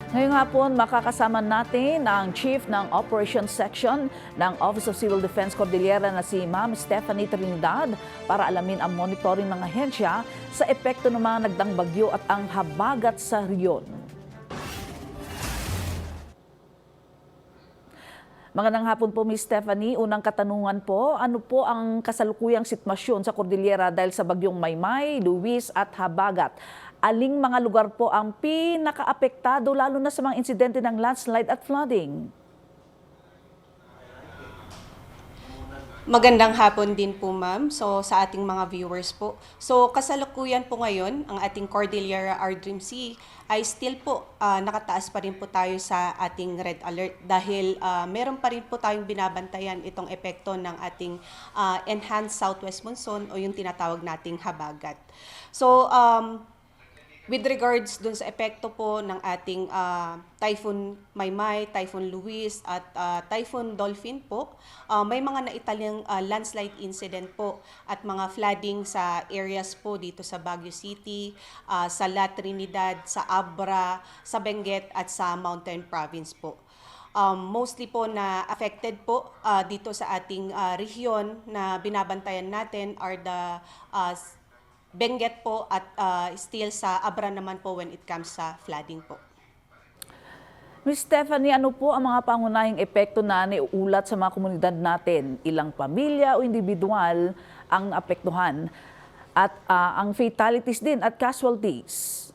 Ngayong hapon, makakasama natin ang Chief ng Operations Section ng Office of Civil Defense Cordillera na si Ma'am Stephanie Trinidad para alamin ang monitoring ng ahensya sa epekto ng mga nagdang bagyo at ang habagat sa riyon. Magandang hapon po, Ms. Stephanie. Unang katanungan po, ano po ang kasalukuyang sitwasyon sa Cordillera dahil sa bagyong Maymay, Luis at Habagat? Aling mga lugar po ang pinakaapektado lalo na sa mga insidente ng landslide at flooding? Magandang hapon din po, ma'am. So, sa ating mga viewers po. So, kasalukuyan po ngayon, ang ating Cordillera R-Dream Sea ay still po nakataas pa rin po tayo sa ating red alert dahil meron pa rin po tayong binabantayan itong epekto ng ating enhanced southwest monsoon o yung tinatawag nating habagat. So, with regards dun sa epekto po ng ating Typhoon Maymay, Typhoon Luis at Typhoon Dolphin po, may mga naitalang landslide incident po at mga flooding sa areas po dito sa Baguio City, sa La Trinidad, sa Abra, sa Benguet at sa Mountain Province po. Mostly po na affected po dito sa ating rehiyon na binabantayan natin are the Benguet po at still sa Abra naman po when it comes sa flooding po. Ms. Stephanie, ano po ang mga pangunahing epekto na naiulat sa mga komunidad natin? Ilang pamilya o individual ang apektuhan? At ang fatalities din at casualties?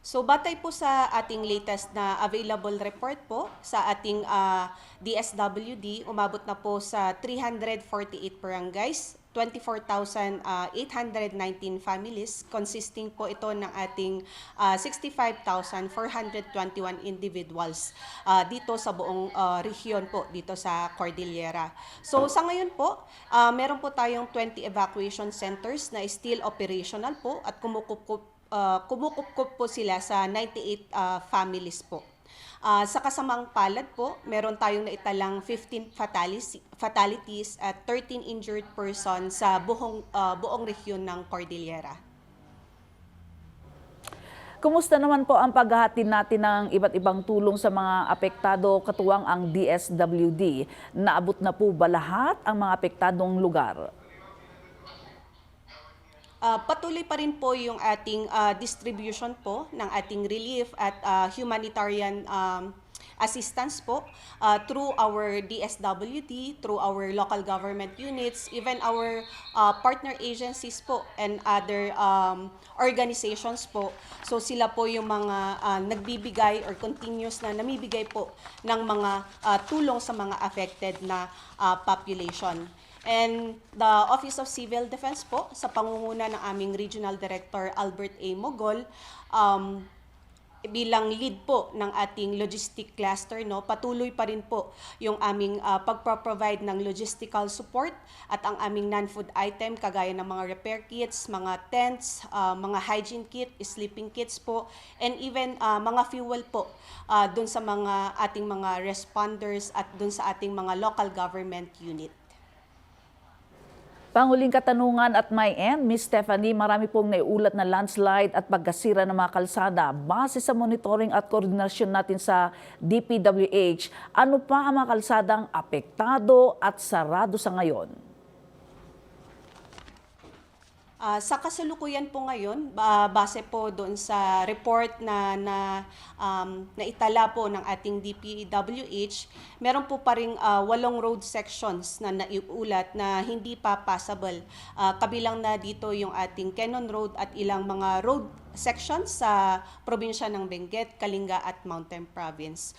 So batay po sa ating latest na available report po sa ating DSWD, umabot na po sa 348 barangays, 24,819 families, consisting po ito ng ating 65,421 individuals dito sa buong rehiyon po, dito sa Cordillera. So sa ngayon po, meron po tayong 20 evacuation centers na still operational po at kumukup po sila sa 98 families po. Sa kasamang palad po, meron tayong naitalang 15 fatalities at 13 injured persons sa buong rehiyon ng Cordillera. Kumusta naman po ang paghahatid natin ng iba't ibang tulong sa mga apektado katuwang ang DSWD? Naabot na po ba lahat ang mga apektadong lugar? Patuloy pa rin po yung ating distribution po ng ating relief at humanitarian assistance po through our DSWD, through our local government units, even our partner agencies po and other organizations po. So sila po yung mga nagbibigay or continuous na namibigay po ng mga tulong sa mga affected na population. And the Office of Civil Defense po, sa pangunguna ng aming Regional Director Albert A. Mogol, bilang lead po ng ating logistic cluster, no, patuloy pa rin po yung aming pagpro-provide ng logistical support at ang aming non-food item kagaya ng mga repair kits, mga tents, mga hygiene kit, sleeping kits po, and even mga fuel po dun sa mga ating mga responders at dun sa ating mga local government unit. Panguling katanungan at my end, Ms. Stephanie, marami pong naiulat na landslide at pagkasira ng mga kalsada. Base sa monitoring at koordinasyon natin sa DPWH, ano pa ang mga kalsadang apektado at sarado sa ngayon? Sa kasalukuyan po ngayon, base po doon sa report na naitala po ng ating DPWH, meron po pa ring 8 road sections na naiulat na hindi pa passable. Kabilang na dito yung ating Quezon Road at ilang mga road sections sa probinsya ng Benguet, Kalinga at Mountain Province.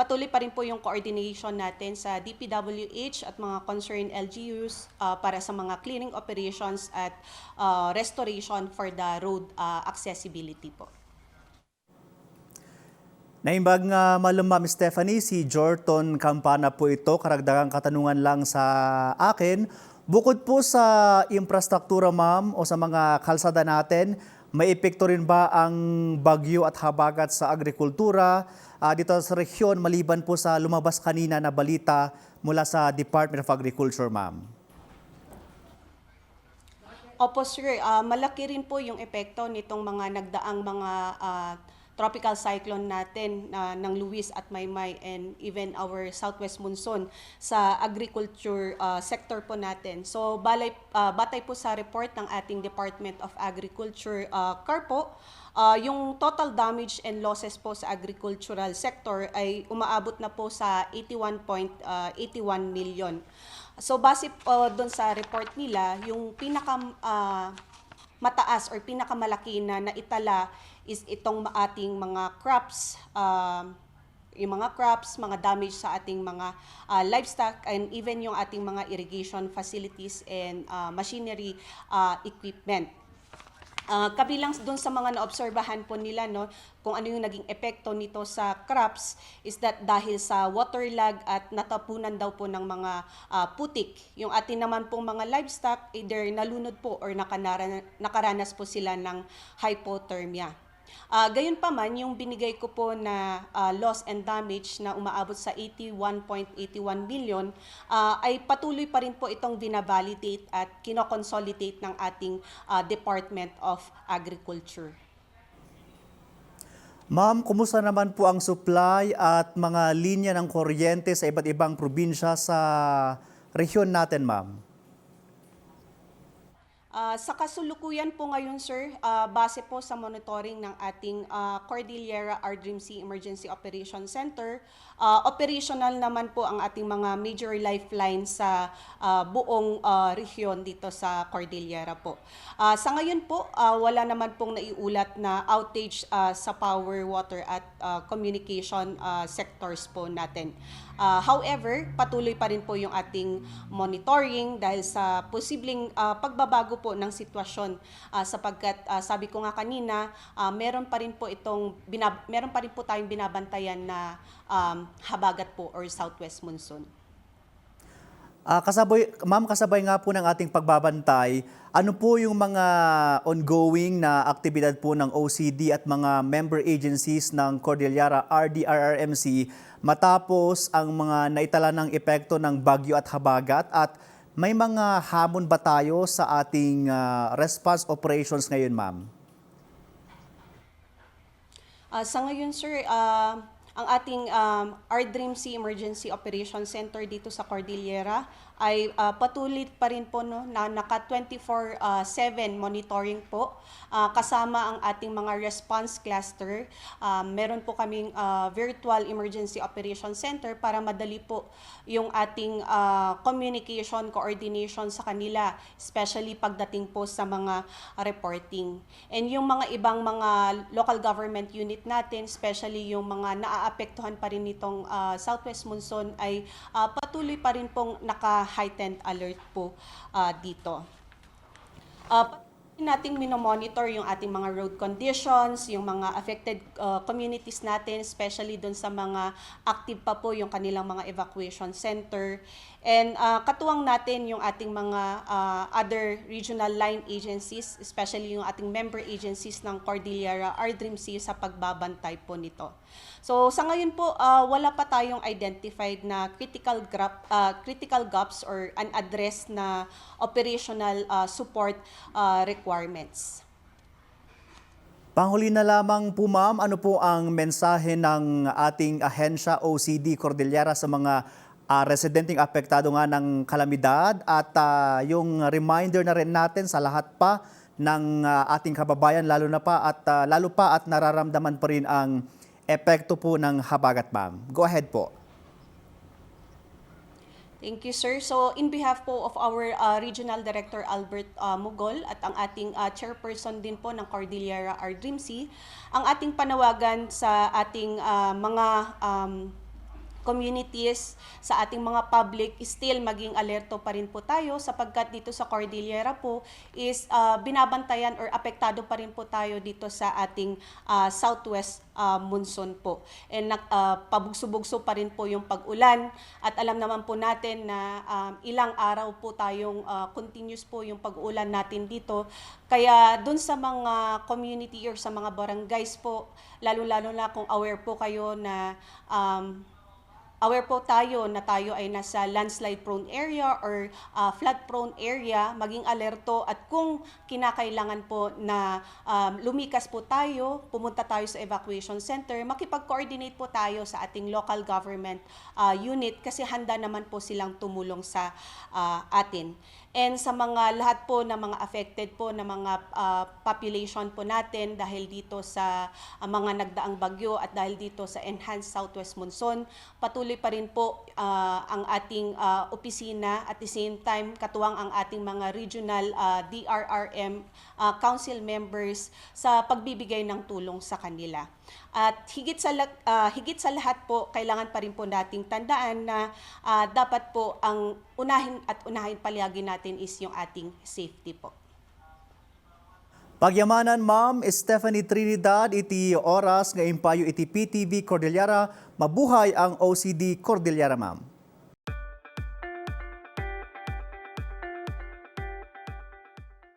Patuloy pa rin po yung coordination natin sa DPWH at mga concerned LGUs para sa mga clearing operations at restoration for the road accessibility po. Naimbag nga malum Ma'am Stephanie, si Jorton Campana po ito. Karagdagang katanungan lang sa akin. Bukod po sa infrastruktura, ma'am, o sa mga kalsada natin, may epekto rin ba ang bagyo at habagat sa agrikultura dito sa rehiyon maliban po sa lumabas kanina na balita mula sa Department of Agriculture, ma'am? Opo sir, malaki rin po yung epekto nitong mga nagdaang mga tropical cyclone natin ng Luis at Maymay and even our southwest monsoon sa agriculture sector po natin. So batay po sa report ng ating Department of Agriculture, CARPO, yung total damage and losses po sa agricultural sector ay umaabot na po sa 81.81 million. So base po doon sa report nila, yung mataas or pinakamalaki na naitala is itong ating mga crops, yung mga crops, mga damage sa ating mga livestock, and even yung ating mga irrigation facilities and machinery equipment. Kabilang doon sa mga naobserbahan po nila, no, kung ano yung naging epekto nito sa crops is that dahil sa waterlag at natapunan daw po ng mga putik. Yung atin naman pong mga livestock, either nalunod po or nakaranas po sila ng hypothermia. Gayunpaman, yung binigay ko po na loss and damage na umaabot sa 81.81 million ay patuloy pa rin po itong binavalidate at kinoconsolidate ng ating Department of Agriculture. Ma'am, kumusta naman po ang supply at mga linya ng kuryente sa iba't ibang probinsya sa rehiyon natin, ma'am? Sa kasulukuyan po ngayon, sir, base po sa monitoring ng ating Cordillera RDRIMC Emergency Operation Center, operational naman po ang ating mga major lifelines sa buong rehiyon dito sa Cordillera po. Sa ngayon po, wala naman pong naiulat na outage sa power, water at communication sectors po natin. However, patuloy pa rin po yung ating monitoring dahil sa posibleng pagbabago po ng sitwasyon sapagkat sabi ko nga kanina, meron pa rin po tayong binabantayan na habagat po or southwest monsoon. Ma'am, kasabay nga po ng ating pagbabantay, ano po yung mga ongoing na aktibidad po ng OCD at mga member agencies ng Cordillera RDRRMC matapos ang mga naitala ng epekto ng bagyo at habagat, at may mga hamon ba tayo sa ating response operations ngayon, ma'am? Sa ngayon, sir, ang ating RDRIMC Emergency Operation Center dito sa Cordillera ay patuloy pa rin po, no, na naka 24/7 monitoring po kasama ang ating mga response cluster. Meron po kaming virtual emergency operation center para madali po yung ating communication, coordination sa kanila, especially pagdating po sa mga reporting. And yung mga ibang mga local government unit natin, especially yung mga naaapektuhan pa rin nitong southwest monsoon, ay patuloy pa rin pong naka-heightened alert po dito. Nating minomonitor yung ating mga road conditions, yung mga affected communities natin, especially doon sa mga active pa po yung kanilang mga evacuation center. And katuwang natin yung ating mga other regional line agencies, especially yung ating member agencies ng Cordillera RDRIMC sa pagbabantay po nito. So sa ngayon po, wala pa tayong identified na critical gaps or unaddressed na operational support requirements. Panghuli na lamang po, ma'am, ano po ang mensahe ng ating ahensya OCD Cordillera sa mga residenteng apektado nga ng kalamidad, at yung reminder na rin natin sa lahat pa ng ating kababayan, lalo pa at nararamdaman pa rin ang epekto po ng habagat, ma'am? Go ahead po. Thank you, sir. So, in behalf po of our Regional Director Albert Mugol at ang ating chairperson din po ng Cordillera RDRIMC, ang ating panawagan sa ating mga communities, sa ating mga public, still maging alerto pa rin po tayo sapagkat dito sa Cordillera po is binabantayan or apektado pa rin po tayo dito sa ating southwest monsoon po. And pabugso-bugso pa rin po yung pag-ulan, at alam naman po natin na ilang araw po tayong continuous po yung pag-ulan natin dito. Kaya dun sa mga community or sa mga barangays po, lalo-lalo na kung aware po kayo na aware po tayo na tayo ay nasa landslide prone area or flood prone area, maging alerto at kung kinakailangan po na lumikas po tayo, pumunta tayo sa evacuation center, makipag-coordinate po tayo sa ating local government unit kasi handa naman po silang tumulong sa atin. And sa mga lahat po ng mga affected po na mga population po natin dahil dito sa mga nagdaang bagyo at dahil dito sa enhanced southwest monsoon, patuloy pa rin po ang ating opisina at the same time katuwang ang ating mga regional DRRM council members sa pagbibigay ng tulong sa kanila. At higit sa lahat po, kailangan pa rin po nating tandaan na dapat po ang unahin palagi natin is yung ating safety po. Pagyamanan, Ma'am Stephanie Trinidad, iti oras nga impayo iti PTV Cordillera, mabuhay ang OCD Cordillera, Ma'am.